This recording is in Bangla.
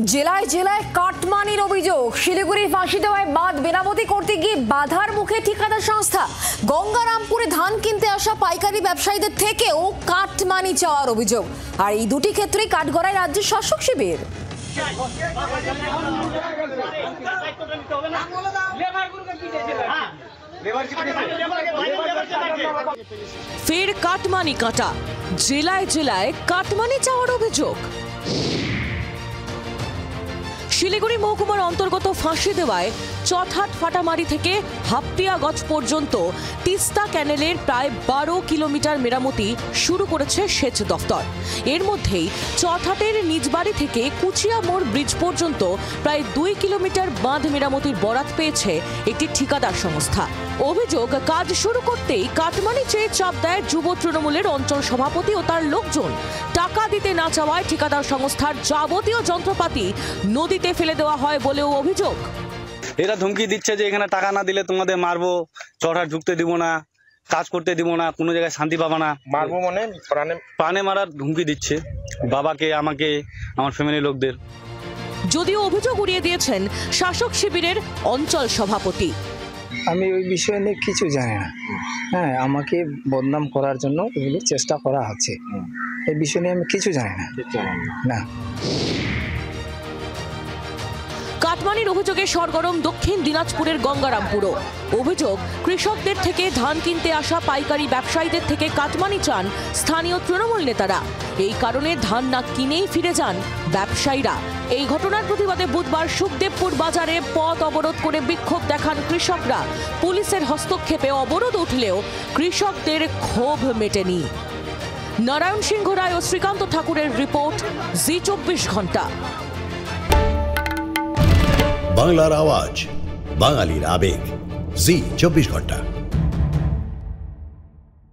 জেলায় জেলায় কাটমানির অভিযোগ। শিলিগুড়ির ফাঁসি দেওয়ায় বাঁধ মেরামতি করতে গিয়ে বাধার মুখে ঠিকাদার সংস্থা। গঙ্গারামপুরে ধান কিনতে আসা পাইকারি ব্যবসায়ীদের থেকেও কাটমানি চাওয়ার অভিযোগ। আর এই দুটি ক্ষেত্রেই কাঠগড়ায় রাজ্যের শাসক শিবির। ফের কাটমানি কাটা, জেলায় জেলায় কাটমানি চাওয়ার অভিযোগ। শিলিগুড়ি মহকুমার অন্তর্গত ফাঁসি দেওয়ায় চটহাট ফাটামারি থেকে হাপ্তিয়াগঞ্জ পর্যন্ত তিস্তা ক্যানেলের প্রায় 12 কিলোমিটার মেরামতি শুরু করেছে সেচ দফতর। এর মধ্যেই চটহাটের নিজবাড়ি থেকে কুচিয়া মোড় ব্রিজ পর্যন্ত প্রায় 2 কিলোমিটার বাঁধ মেরামতির বরাত পেয়েছে একটি ঠিকাদার সংস্থা। অভিযোগ, কাজ শুরু করতেই কাটমানি চেয়ে চাপ দেয় যুব তৃণমূলের অঞ্চল সভাপতি ও তার লোকজন। টাকা দিতে না চাওয়ায় ঠিকাদার সংস্থার যাবতীয় যন্ত্রপাতি নদীতে ফেলে দেওয়া হয় বলেও অভিযোগ। এরা ধমকি দিচ্ছে যে এখানে টাকা না দিলে তোমাদের মারবো, চটহাট ঢুকতে দিব না, কাজ করতে দিব না, কোনো জায়গায় শান্তি পাবা না। মারবো মানে প্রাণে মারার ধমকি দিচ্ছে বাবাকে, আমাকে, আমার ফ্যামিলির লোকদের। যদিও অভিযোগ উড়িয়ে দিয়েছেন শাসক শিবিরের অঞ্চল সভাপতি। আমি ওই বিষয় নিয়ে কিছু জানি না। হ্যাঁ, আমাকে বদনাম করার জন্য এগুলো চেষ্টা করা হচ্ছে। এই বিষয় নিয়ে আমি কিছু জানি না। কাটমানির অভিযোগে সরগরম দক্ষিণ দিনাজপুরের গঙ্গারামপুরও। অভিযোগ, কৃষকদের থেকে ধান কিনতে আসা পাইকারি ব্যবসায়ীদের থেকে কাটমানি চান স্থানীয় তৃণমূল নেতারা। এই কারণে ধান না কিনেই ফিরে যান ব্যবসায়ীরা। এই ঘটনার প্রতিবাদে বুধবার সুখদেবপুর বাজারে পথ অবরোধ করে বিক্ষোভ দেখান কৃষকরা। পুলিশের হস্তক্ষেপে অবরোধ উঠলেও কৃষকদের ক্ষোভ মেটেনি। নারায়ণ সিংহ রায় ও শ্রীকান্ত ঠাকুরের রিপোর্ট, জি 24 ঘন্টা। বাংলার আওয়াজ, বাঙালির আবেগ, জি 24 ঘন্টা।